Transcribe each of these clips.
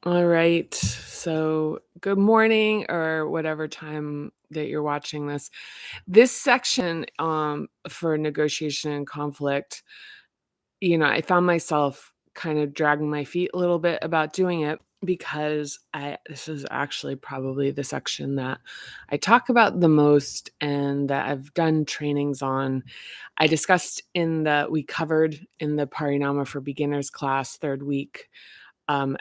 All right. So, good morning or whatever time that you're watching this. This section for negotiation and conflict, I found myself kind of dragging my feet a little bit about doing it because I this is actually probably the section that I talk about the most and that I've done trainings on. I discussed we covered in the Parinama for Beginners class 3rd week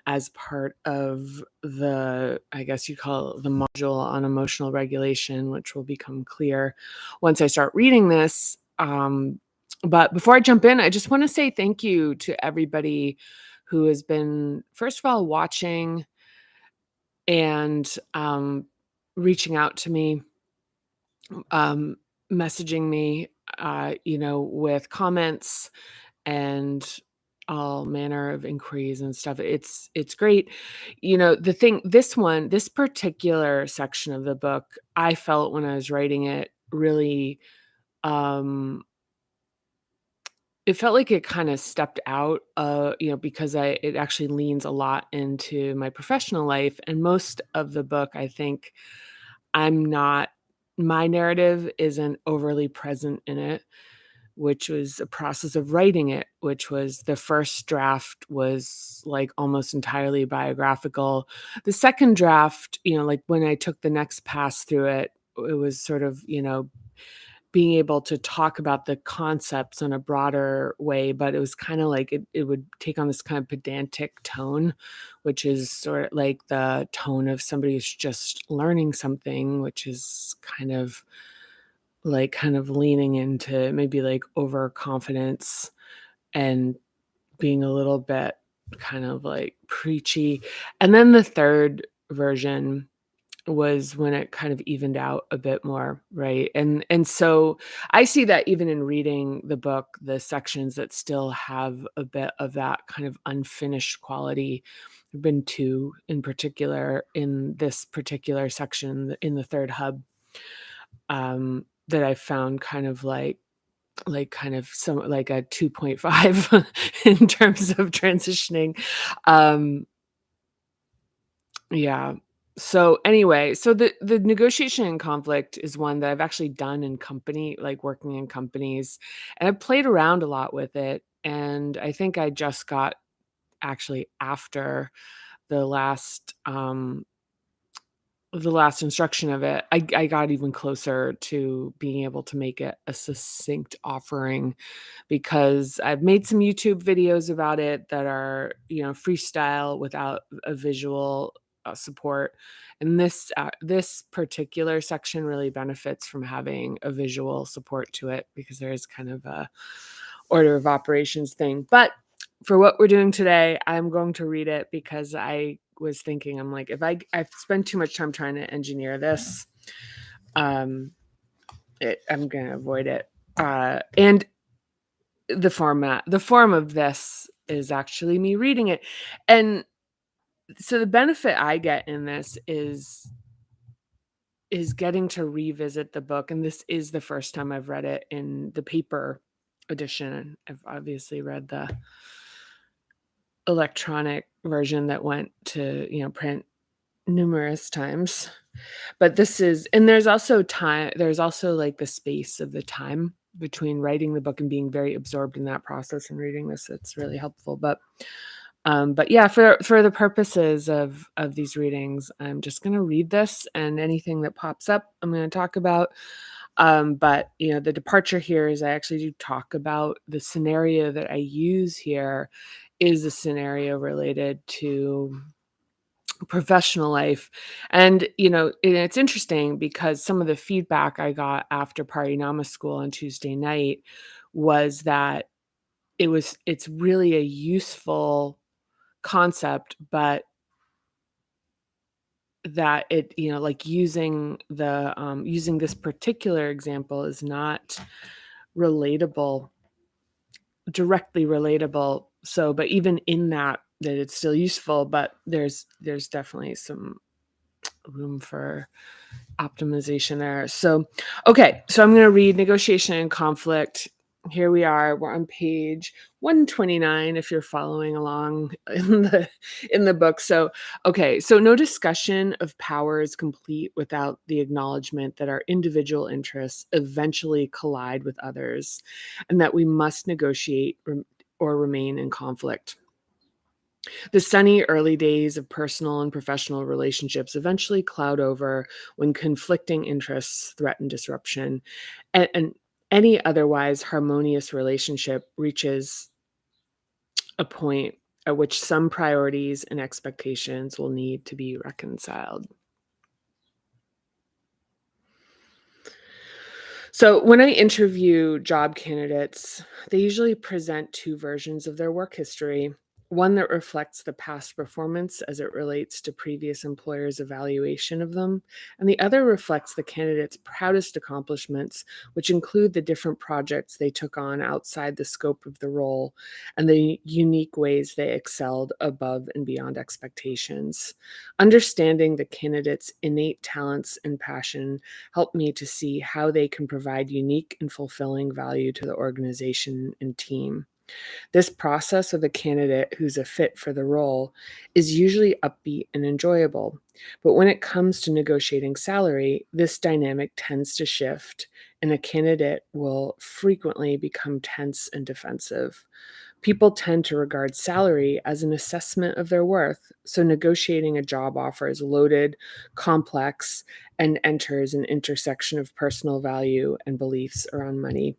as part of I guess you call it the module on emotional regulation, which will become clear once I start reading this. But before I jump in, I just want to say thank you to everybody who has been, first of all, watching and reaching out to me, um, messaging me, with comments and all manner of inquiries and stuff. It's great. This particular section of the book, I felt when I was writing it really um it felt like it kind of stepped out because it actually leans a lot into my professional life, and most of the book, I think, I'm not my narrative isn't overly present in it, which was a process of writing it, which was the first draft was like almost entirely biographical. The second draft, like when I took the next pass through it, it was sort of, being able to talk about the concepts in a broader way, but it was kind of like it would take on this kind of pedantic tone, which is sort of like the tone of somebody who's just learning something, which is kind of leaning into maybe like overconfidence and being a little bit kind of like preachy. And then the third version was when it kind of evened out a bit more, right? And so I see that even in reading the book, the sections that still have a bit of that kind of unfinished quality. There've been two in particular in this particular section in the third hub, that I found kind of like kind of some like a 2.5 in terms of transitioning. Um, yeah. So anyway, so the negotiation and conflict is one that I've actually done in company, like working in companies, and I've played around a lot with it. And I think I just got actually after the last um the last instruction of it, I got even closer to being able to make it a succinct offering, because I've made some YouTube videos about it that are, freestyle without a visual support. And this particular section really benefits from having a visual support to it, because there is kind of a order of operations thing. But for what we're doing today, I'm going to read it because I was thinking, I'm like, if I've spent too much time trying to engineer this, um, I'm going to avoid it. And the form of this is actually me reading it. And so the benefit I get in this is getting to revisit the book. And this is the first time I've read it in the paper edition. I've obviously read the electronic version that went to, print numerous times. But there's also like the space of the time between writing the book and being very absorbed in that process and reading this. It's really helpful. But yeah, for the purposes of these readings, I'm just going to read this, and anything that pops up, I'm going to talk about. But the departure here is I actually do talk about the scenario that I use here is a scenario related to professional life. And it's interesting because some of the feedback I got after Parinama school on Tuesday night was that it's really a useful concept, but that it, like using this particular example is not relatable, directly relatable. So, but even in that it's still useful, but there's definitely some room for optimization there. So, okay, so I'm going to read Negotiation and Conflict. here we are. We're on page 129 if you're following along in the book. So, okay, so no discussion of power is complete without the acknowledgement that our individual interests eventually collide with others and that we must negotiate or remain in conflict. The sunny early days of personal and professional relationships eventually cloud over when conflicting interests threaten disruption, and any otherwise harmonious relationship reaches a point at which some priorities and expectations will need to be reconciled. So, when I interview job candidates, they usually present two versions of their work history. One that reflects the past performance as it relates to previous employers' evaluation of them, and the other reflects the candidate's proudest accomplishments, which include the different projects they took on outside the scope of the role and the unique ways they excelled above and beyond expectations. Understanding the candidate's innate talents and passion help me to see how they can provide unique and fulfilling value to the organization and team. This process of a candidate who's a fit for the role is usually upbeat and enjoyable. But when it comes to negotiating salary, this dynamic tends to shift, and a candidate will frequently become tense and defensive. People tend to regard salary as an assessment of their worth, so negotiating a job offer is loaded, complex, and enters an intersection of personal value and beliefs around money.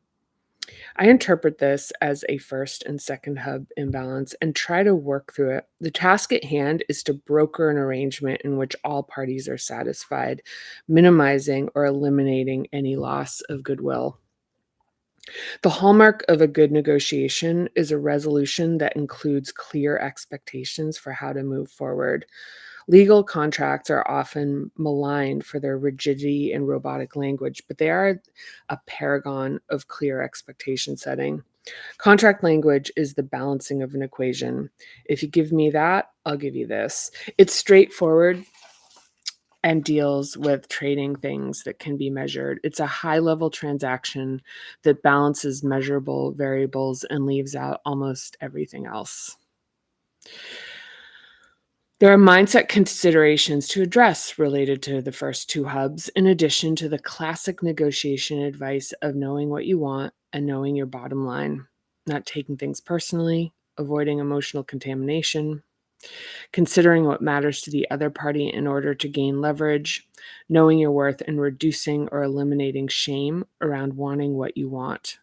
I interpret this as a first and second hub imbalance and try to work through it. The task at hand is to broker an arrangement in which all parties are satisfied, minimizing or eliminating any loss of goodwill. The hallmark of a good negotiation is a resolution that includes clear expectations for how to move forward. Legal contracts are often maligned for their rigidity and robotic language, but they are a paragon of clear expectation setting. Contract language is the balancing of an equation. If you give me that, I'll give you this. It's straightforward and deals with trading things that can be measured. It's a high level transaction that balances measurable variables and leaves out almost everything else. There are mindset considerations to address related to the first two hubs, in addition to the classic negotiation advice of knowing what you want and knowing your bottom line, not taking things personally, avoiding emotional contamination, considering what matters to the other party in order to gain leverage, knowing your worth, and reducing or eliminating shame around wanting what you want,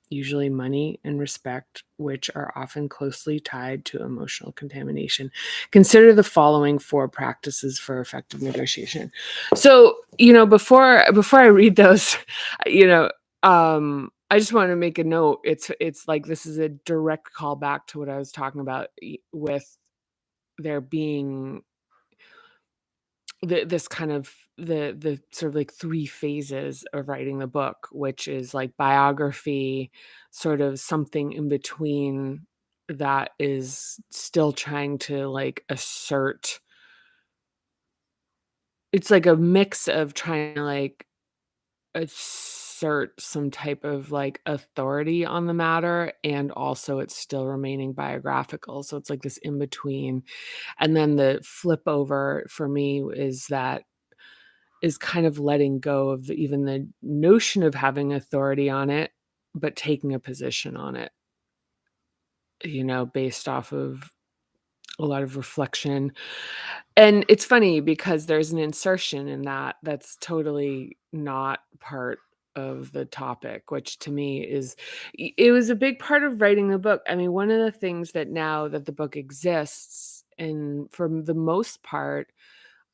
usually money and respect, which are often closely tied to emotional contamination. Consider the following four practices for effective negotiation. So, before I read those, you know, I just want to make a note. It's like this is a direct callback to what I was talking about with there being this kind of the sort of like three phases of writing the book, which is like biography, sort of something in between that is still trying to like assert. It's like a mix of trying to like assert some type of like authority on the matter, and also it's still remaining biographical. So it's like this in between. And then the flip over for me is kind of letting go of even the notion of having authority on it, but taking a position on it, based off of a lot of reflection. And it's funny because there's an insertion in that's totally not part of the topic, which to me it was a big part of writing the book. I mean, one of the things that now that the book exists, and for the most part,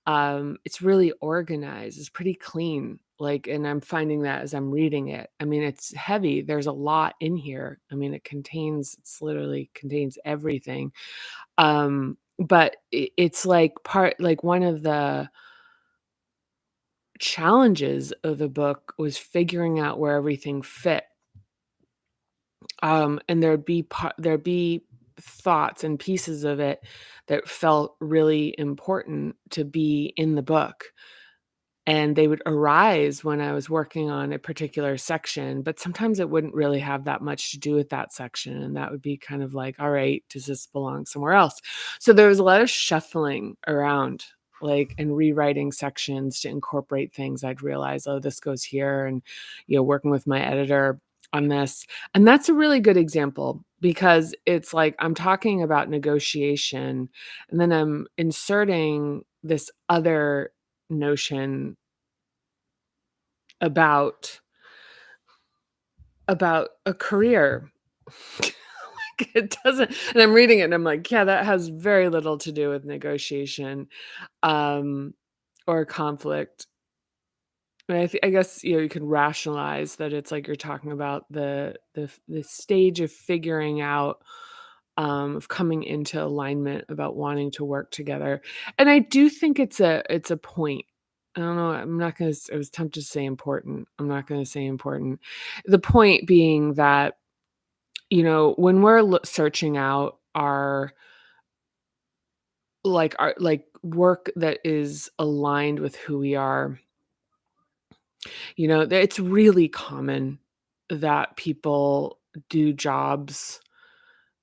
it's really organized, it's pretty clean, like, and I'm finding that as I'm reading it. I mean, it's heavy, there's a lot in here. I mean, it's literally contains everything. But it's like one of the challenges of the book was figuring out where everything fit. And there'd be thoughts and pieces of it that felt really important to be in the book. and they would arise when I was working on a particular section, but sometimes it wouldn't really have that much to do with that section, and that would be kind of like, "All right, does this belong somewhere else?" So there was a lot of shuffling around, like, and rewriting sections to incorporate things I'd realize, "Oh, this goes here," and, working with my editor on this. And that's a really good example because it's like I'm talking about negotiation, and then I'm inserting this other notion about a career. Like, it doesn't, and I'm reading it and I'm like, "Yeah, that has very little to do with negotiation, um, or conflict." And I guess, you can rationalize that it's like you're talking about the stage of figuring out, of coming into alignment about wanting to work together. And I do think it's a point. I don't know, I'm not gonna I was tempted to say important. I'm not gonna say important. The point being that, when we're searching out our work that is aligned with who we are, it's really common that people do jobs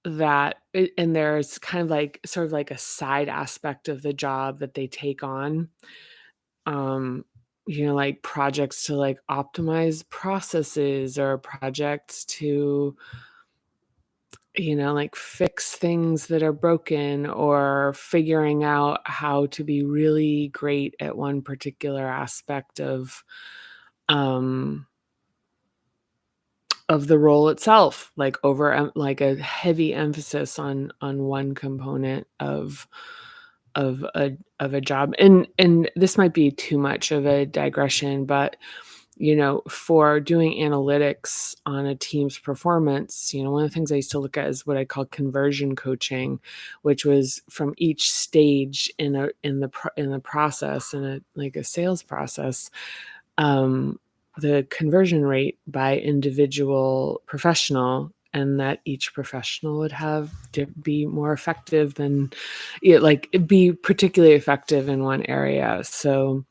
and there's kind of like sort of like a side aspect of the job that they take on, um, like projects to like optimize processes or projects to, like fix things that are broken or figuring out how to be really great at one particular aspect um of the role itself, like like a heavy emphasis on one component of a job. And this might be too much of a digression, but for doing analytics on a team's performance, one of the things I used to look at is what I call conversion coaching, which was from each stage in the process, in a sales process, um, the conversion rate by individual professional, and that each professional would have to be more effective than, like be particularly effective in one area. So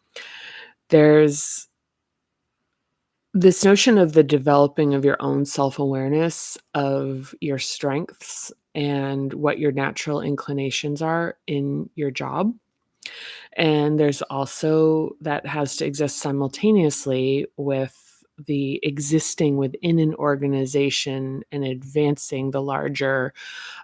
there's this notion of the developing of your own self-awareness of your strengths and what your natural inclinations are in your job. And there's also that has to exist simultaneously with the existing within an organization and advancing the larger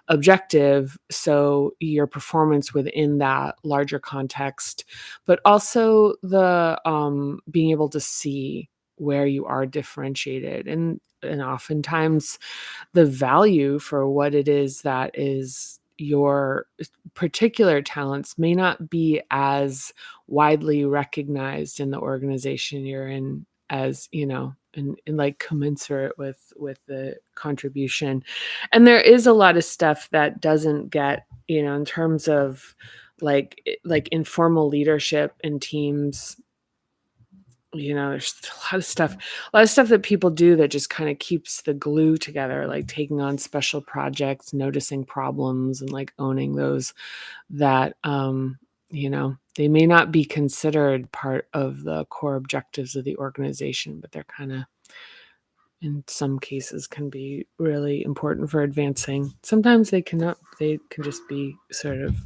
objective. So your performance within that larger context, but also the being able to see where you are differentiated, and oftentimes the value for what it is that is your particular talents may not be as widely recognized in the organization you're in, as and like commensurate with the contribution. And there is a lot of stuff that doesn't get, in terms of like informal leadership in teams. There's a lot of stuff that people do that just kind of keeps the glue together, like taking on special projects, noticing problems, and like owning those that, they may not be considered part of the core objectives of the organization, but they're kind of, in some cases, can be really important for advancing. Sometimes they cannot, they can just be sort of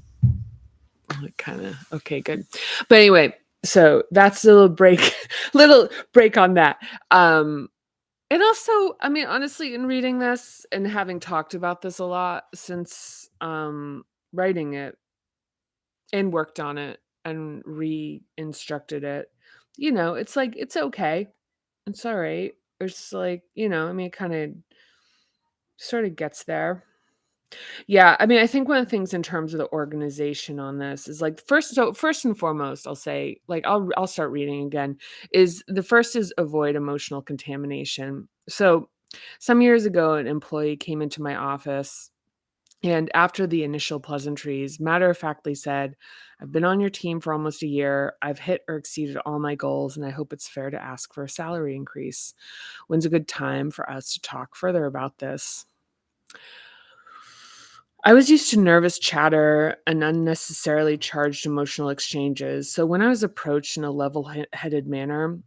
like kind of, okay, good. But anyway, so that's a little break, little break on that. Um, and also, I mean, honestly, in reading this and having talked about this a lot since writing it and worked on it and re-instructed it, it's like it's okay. It's all right. It's like, I mean, it kind of sort of gets there. Yeah, I mean, I think one of the things in terms of the organization on this is like first and foremost, I'll say, like I'll start reading again, is the first is avoid emotional contamination. So some years ago, an employee came into my office, and after the initial pleasantries, matter of factly said, "I've been on your team for almost a year. I've hit or exceeded all my goals, and I hope it's fair to ask for a salary increase. When's a good time for us to talk further about this?" I was used to nervous chatter and unnecessarily charged emotional exchanges. So when I was approached in a level-headed manner,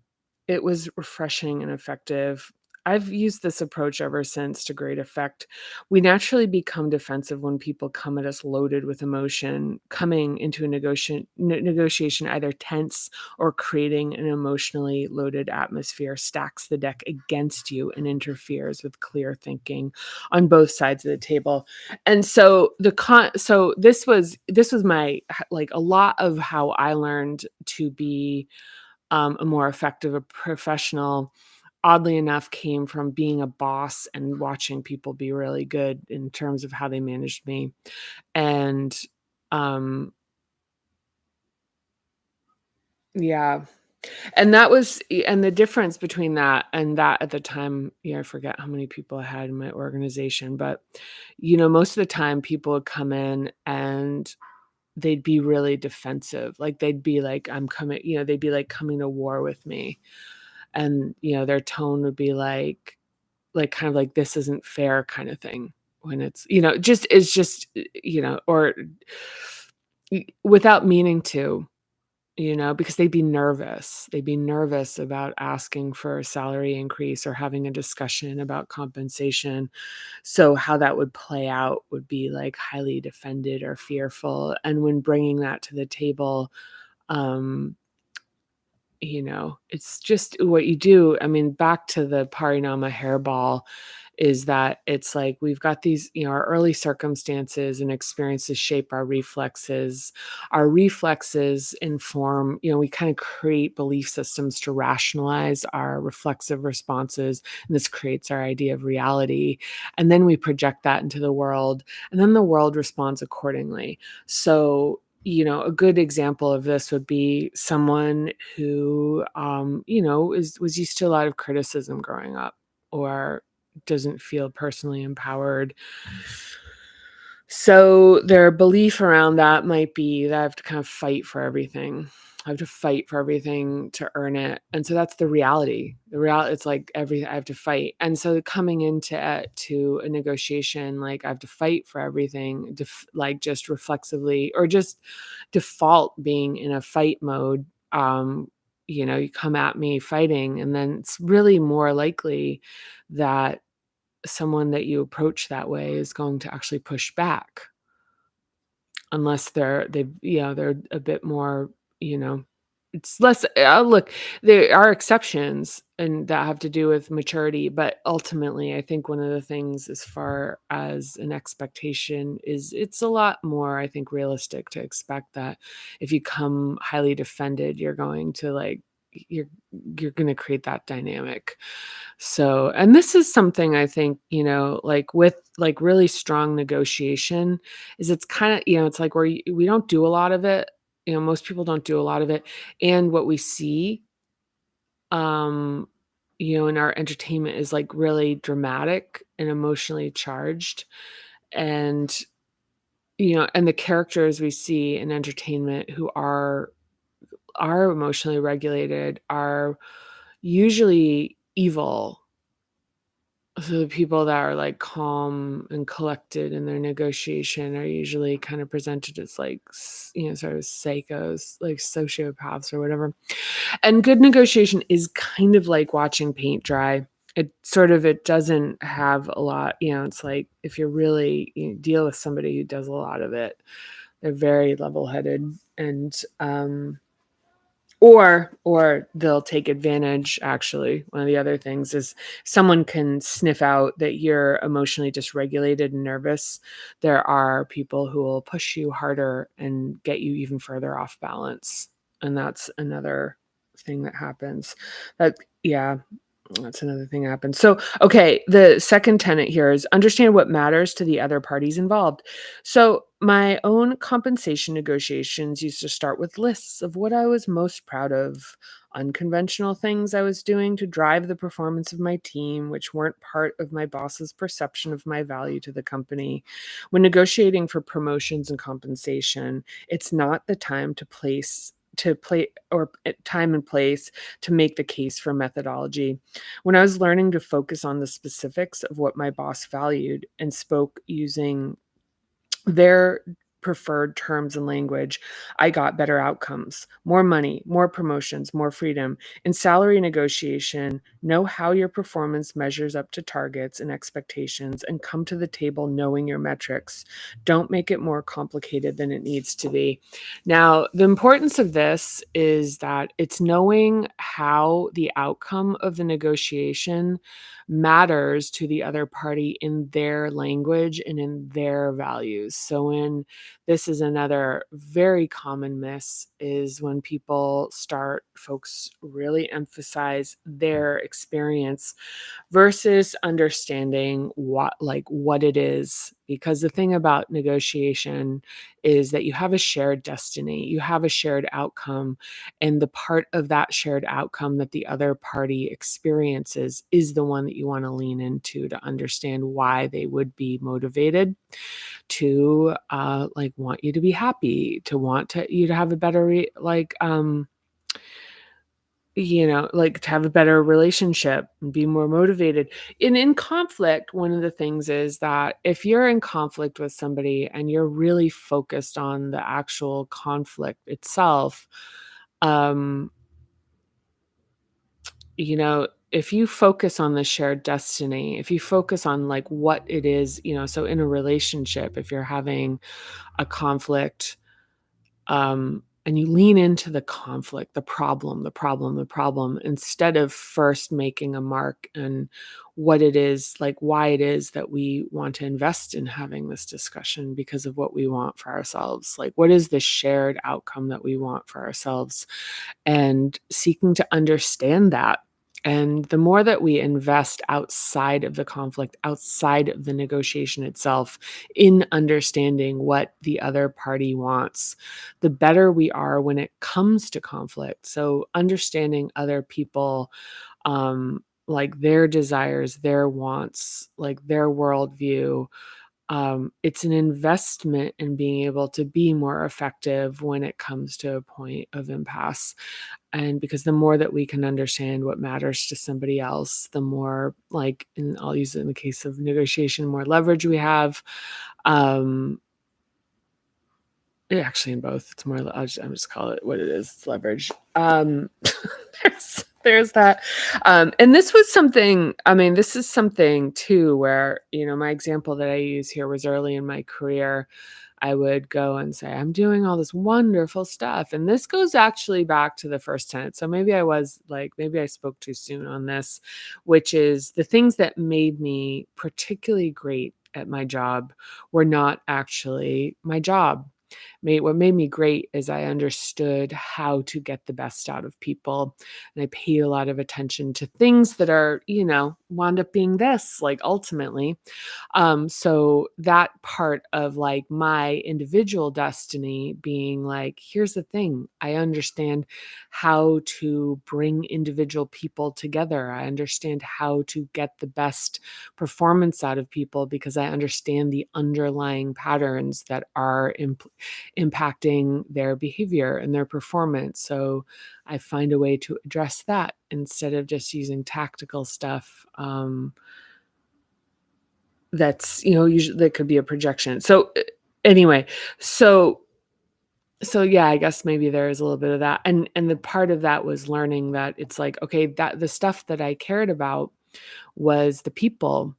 it was refreshing and effective. I've used this approach ever since to great effect. We naturally become defensive when people come at us loaded with emotion. Coming into a negotiation either tense or creating an emotionally loaded atmosphere stacks the deck against you and interferes with clear thinking on both sides of the table. And so this was my like a lot of how I learned to be a more effective a professional, oddly enough, came from being a boss and watching people be really good in terms of how they managed me. And um yeah, and that was and the difference between that and that at the time, I forget how many people I had in my organization, but most of the time people would come in and they'd be really defensive. Like they'd be like, I'm coming, they'd be like coming to war with me. And, their tone would be like kind of like this isn't fair kind of thing when just it's just, or without meaning to, because they'd be nervous. They'd be nervous about asking for a salary increase or having a discussion about compensation. So how that would play out would be like highly defended or fearful. And when bringing that to the table, um, it's just what you do. I mean, back to the Parinama hairball is that it's like we've got these, our early circumstances and experiences shape our reflexes. Our reflexes inform, we kind of create belief systems to rationalize our reflexive responses. And this creates our idea of reality. And then we project that into the world, and then the world responds accordingly. So, a good example of this would be someone who, was used to a lot of criticism growing up, or doesn't feel personally empowered. So their belief around that might be that I have to kind of fight for everything. I have to fight for everything to earn it. And so that's the reality. It's like I have to fight. And so coming into to a negotiation, like I have to fight for everything, like just reflexively or just default being in a fight mode. You come at me fighting, and then it's really more likely that someone that you approach that way is going to actually push back unless they're a bit more, you know, it's less look, there are exceptions and that have to do with maturity, but ultimately I think one of the things as far as an expectation is it's a lot more, I think, realistic to expect that if you come highly defended, you're going to you're you're going to create that dynamic. So, and this is something I think, like with like really strong negotiation is it's kind of, it's like where we don't do a lot of it. Most people don't do a lot of it. And what we see, um, in our entertainment is like really dramatic and emotionally charged. And, and the characters we see in entertainment who are emotionally regulated are usually evil. So the people that are, like, calm and collected in their negotiation are usually kind of presented as, like, sort of psychos, like sociopaths or whatever. And good negotiation is kind of like watching paint dry. It doesn't have a lot, it's like if you're really deal with somebody who does a lot of it, they're very level-headed and, or they'll take advantage, actually. One of the other things is someone can sniff out that you're emotionally dysregulated and nervous. There are people who will push you harder and get you even further off balance, and that's another thing that happens. That yeah, that's another thing that happens. So, okay, the second tenet here is understand what matters to the other parties involved. So, my own compensation negotiations used to start with lists of what I was most proud of, unconventional things I was doing to drive the performance of my team, which weren't part of my boss's perception of my value to the company. When negotiating for promotions and compensation, it's not the time to play or time and place to make the case for methodology. When I was learning to focus on the specifics of what my boss valued and spoke using their preferred terms and language, I got better outcomes, more money, more promotions, more freedom. In salary negotiation, know how your performance measures up to targets and expectations and come to the table knowing your metrics. Don't make it more complicated than it needs to be. Now, the importance of this is that it's knowing how the outcome of the negotiation matters to the other party in their language and in their values. So when this is another very common miss is when folks really emphasize their experience versus understanding what it is, because the thing about negotiation is that you have a shared destiny, you have a shared outcome, and the part of that shared outcome that the other party experiences is the one that you want to lean into to understand why they would be motivated to want you to be happy, to want you to have a better to have a better relationship and be more motivated. And in conflict, one of the things is that if you're in conflict with somebody and you're really focused on the actual conflict itself, um, if you focus on the shared destiny, if you focus on like what it is, so in a relationship, if you're having a conflict, and you lean into the conflict, the problem, instead of first making a mark and what it is, like why it is that we want to invest in having this discussion because of what we want for ourselves. Like, what is the shared outcome that we want for ourselves? And seeking to understand that. And the more that we invest outside of the conflict, outside of the negotiation itself, in understanding what the other party wants, the better we are when it comes to conflict. So, understanding other people, like their desires, their wants, like their worldview, it's an investment in being able to be more effective when it comes to a point of impasse. And because the more that we can understand what matters to somebody else, the more, like, and I'll use it in the case of negotiation, more leverage we have. Um, Actually, in both, it's more. I'm just call it what it is. It's leverage. There's that. And this was something. I mean, this is something too, where my example that I use here was early in my career. I would go and say, I'm doing all this wonderful stuff. And this goes actually back to the first tenet. So maybe I spoke too soon on this, which is the things that made me particularly great at my job were not actually my job. What made me great is I understood how to get the best out of people. And I paid a lot of attention to things that are, wound up being this, like ultimately. So that part of like my individual destiny being like, here's the thing, I understand how to bring individual people together. I understand how to get the best performance out of people because I understand the underlying patterns that are impacting their behavior and their performance. So I find a way to address that instead of just using tactical stuff. That's, usually that could be a projection. So anyway, so yeah, I guess maybe there is a little bit of that. And the part of that was learning that it's like, okay, that the stuff that I cared about was the people.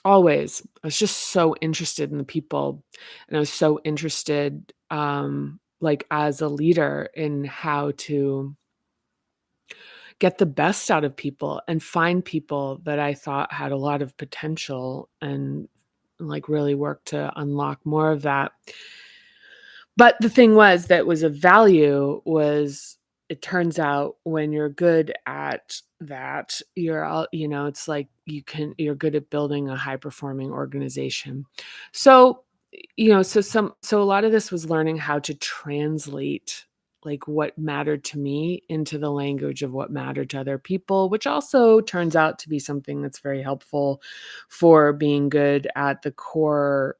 Always. I was just so interested in the people, and I was so interested, like as a leader, in how to get the best out of people and find people that I thought had a lot of potential and like really work to unlock more of that. But the thing was that was of value was, it turns out when you're good at that, you're all, it's like you're good at building a high performing organization. So, so a lot of this was learning how to translate like what mattered to me into the language of what mattered to other people, which also turns out to be something that's very helpful for being good at the core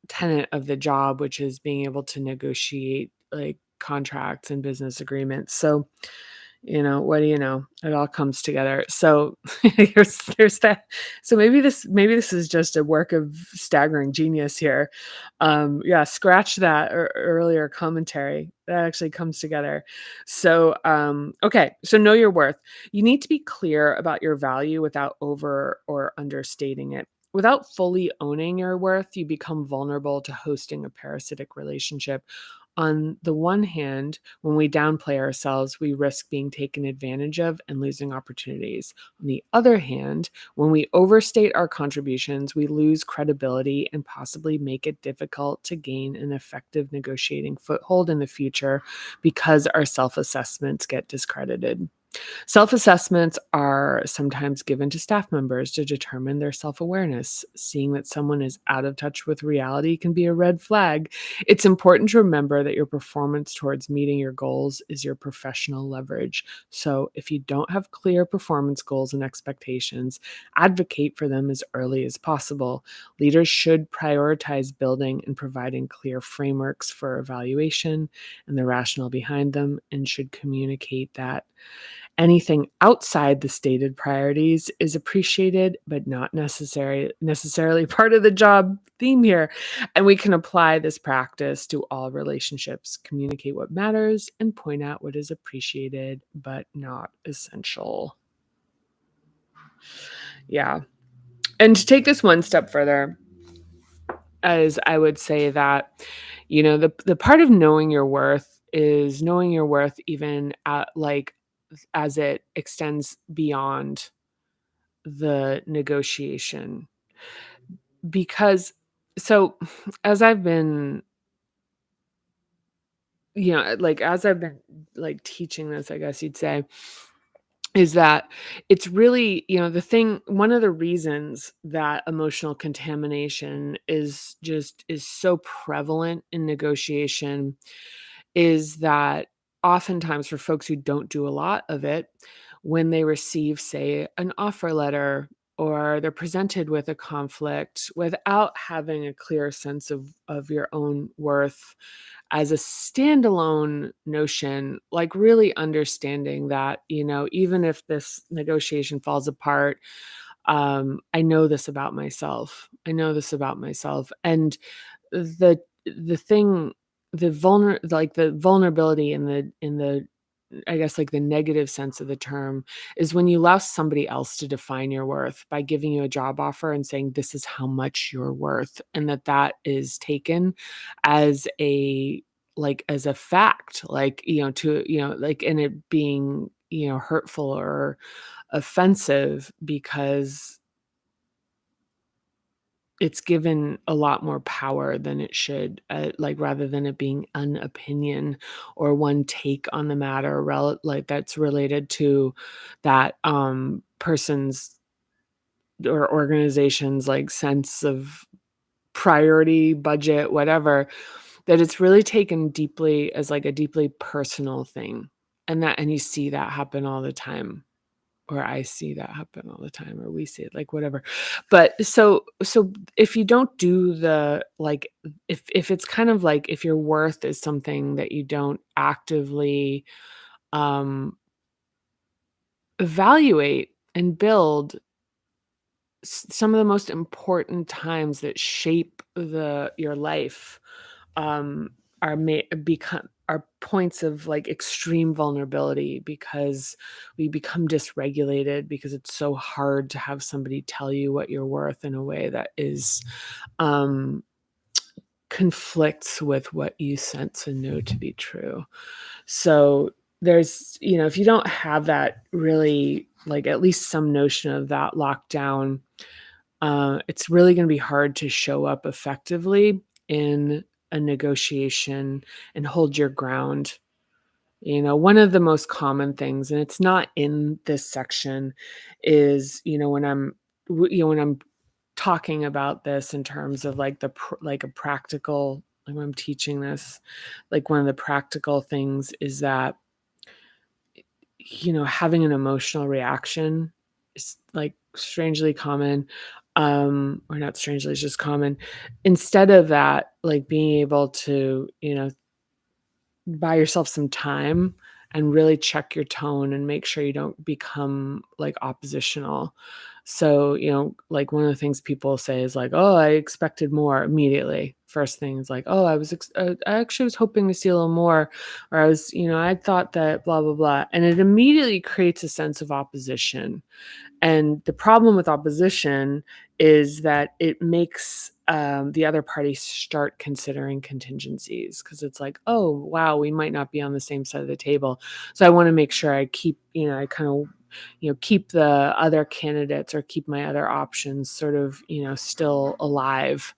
tenet of the job, which is being able to negotiate like contracts and business agreements. So, What do you know? It all comes together. So there's that. So maybe this is just a work of staggering genius here. Yeah, scratch that earlier commentary. That actually comes together. So okay, so know your worth. You need to be clear about your value without over or understating it. Without fully owning your worth, you become vulnerable to hosting a parasitic relationship. On the one hand, when we downplay ourselves, we risk being taken advantage of and losing opportunities. On the other hand, when we overstate our contributions, we lose credibility and possibly make it difficult to gain an effective negotiating foothold in the future because our self assessments get discredited. Self assessments are sometimes given to staff members to determine their self awareness. Seeing that someone is out of touch with reality can be a red flag. It's important to remember that your performance towards meeting your goals is your professional leverage. So, if you don't have clear performance goals and expectations, advocate for them as early as possible. Leaders should prioritize building and providing clear frameworks for evaluation and the rationale behind them, and should communicate that anything outside the stated priorities is appreciated, but not necessarily part of the job theme here. And we can apply this practice to all relationships. Communicate what matters and point out what is appreciated, but not essential. Yeah. And to take this one step further, as I would say that, the part of knowing your worth is knowing your worth even at as it extends beyond the negotiation. Because so as I've been, as I've been like teaching this, I guess you'd say, is that it's really, the thing, one of the reasons that emotional contamination is so prevalent in negotiation is that oftentimes for folks who don't do a lot of it, when they receive, say, an offer letter or they're presented with a conflict without having a clear sense of your own worth as a standalone notion, like really understanding that, even if this negotiation falls apart, I know this about myself. I know this about myself. And the thing, the vulnerability in the I guess, like, the negative sense of the term is when you allow somebody else to define your worth by giving you a job offer and saying, "This is how much you're worth," and that is taken as as a fact, and it being, hurtful or offensive because it's given a lot more power than it should, rather than it being an opinion or one take on the matter that's related to that, person's or organization's, sense of priority, budget, whatever, that it's really taken deeply as, a deeply personal thing, and you see that happen all the time. Or I see that happen all the time, or we see it, whatever. But so if you don't do if it's kind of like if your worth is something that you don't actively um evaluate and build, some of the most important times that shape the your life um become are points of extreme vulnerability because we become dysregulated because it's so hard to have somebody tell you what you're worth in a way that is um conflicts with what you sense and know to be true. So there's, if you don't have that really, at least some notion of that locked down, it's really going to be hard to show up effectively in a negotiation and hold your ground. One of the most common things, and it's not in this section, is when I'm talking about this in terms of a practical, when I'm teaching this, one of the practical things is that having an emotional reaction is strangely common, or not strangely, it's just common. Instead of that, being able to, buy yourself some time and really check your tone and make sure you don't become like oppositional. So, like one of the things people say is like, "Oh, I expected more," immediately. First thing is like, "Oh, I actually was hoping to see a little more," or I thought that blah blah blah, and it immediately creates a sense of opposition. And the problem with opposition is that it makes the other party start considering contingencies, because it's like, oh, wow, we might not be on the same side of the table. So I want to make sure I keep, I kind of, keep the other candidates or keep my other options sort of, still alive,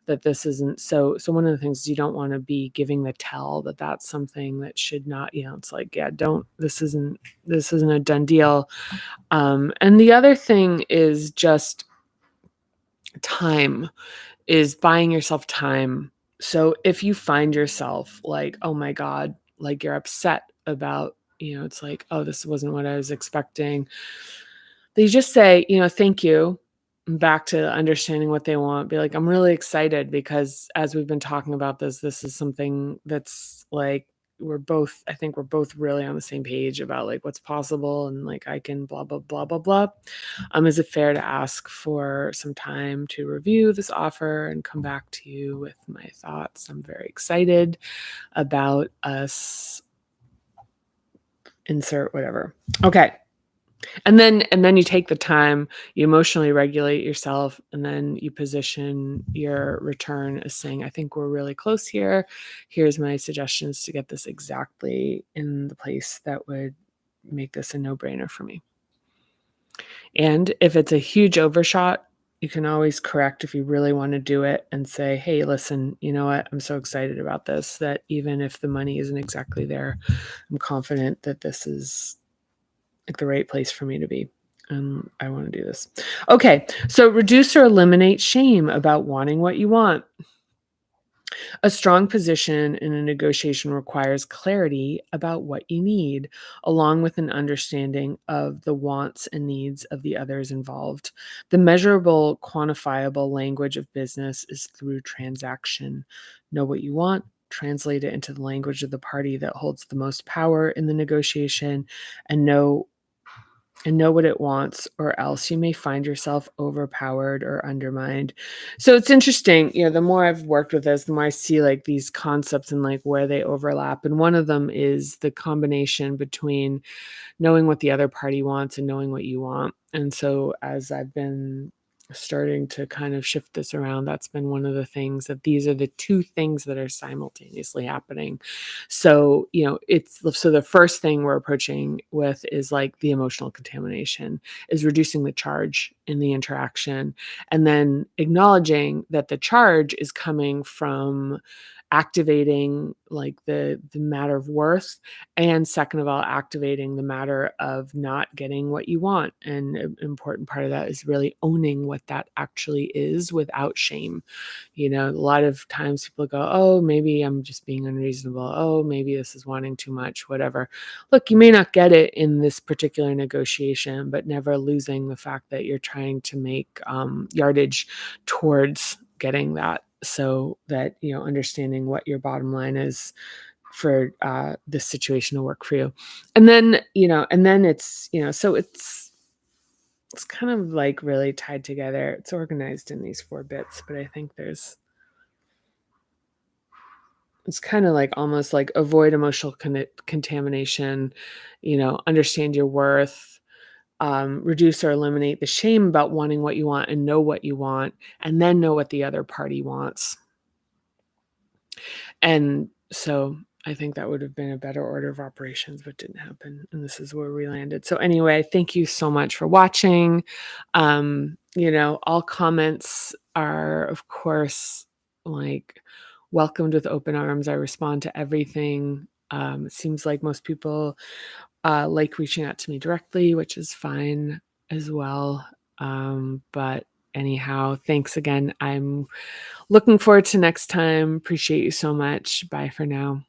that this isn't so one of the things is you don't want to be giving the tell that that's something that should not, it's like, yeah, don't, this isn't a done deal. And the other thing is just time, is buying yourself time. So if you find yourself like, oh my God, like you're upset about, it's like, oh, this wasn't what I was expecting. They just say, thank you. Back to understanding what they want. Be like, I'm really excited because as we've been talking about this is something that's like, I think we're both really on the same page about like what's possible, and like I can blah, blah, blah, blah, blah. Is it fair to ask for some time to review this offer and come back to you with my thoughts? I'm very excited about us, insert whatever. Okay. And then you take the time, you emotionally regulate yourself, and then you position your return as saying, I think we're really close here. Here's my suggestions to get this exactly in the place that would make this a no-brainer for me. And if it's a huge overshot, you can always correct if you really want to do it and say, hey, listen, you know what? I'm so excited about this that even if the money isn't exactly there, I'm confident that this is like the right place for me to be. I want to do this. Okay, so reduce or eliminate shame about wanting what you want. A strong position in a negotiation requires clarity about what you need, along with an understanding of the wants and needs of the others involved. The measurable, quantifiable language of business is through transaction. Know what you want, translate it into the language of the party that holds the most power in the negotiation, and know what it wants, or else you may find yourself overpowered or undermined. So it's interesting, the more I've worked with this, the more I see like these concepts and like where they overlap. And one of them is the combination between knowing what the other party wants and knowing what you want. And so as I've been starting to kind of shift this around, that's been one of the things, that these are the two things that are simultaneously happening. So, so the first thing we're approaching with is like the emotional contamination, is reducing the charge in the interaction, and then acknowledging that the charge is coming from activating like the matter of worth, and second of all, activating the matter of not getting what you want. And an important part of that is really owning what that actually is without shame. A lot of times people go, oh, maybe I'm just being unreasonable, oh, maybe this is wanting too much, whatever. Look, you may not get it in this particular negotiation, but never losing the fact that you're trying to make yardage towards getting that, so that understanding what your bottom line is for this situation to work for you. And then it's so it's kind of like really tied together. It's organized in these 4 bits, but I think it's kind of like almost like avoid emotional contamination, understand your worth, reduce or eliminate the shame about wanting what you want, and know what you want, and then know what the other party wants. And so I think that would have been a better order of operations, but didn't happen. And this is where we landed. So anyway, thank you so much for watching. All comments are, of course, like welcomed with open arms. I respond to everything. It seems like most people like reaching out to me directly, which is fine as well. But anyhow, thanks again. I'm looking forward to next time. Appreciate you so much. Bye for now.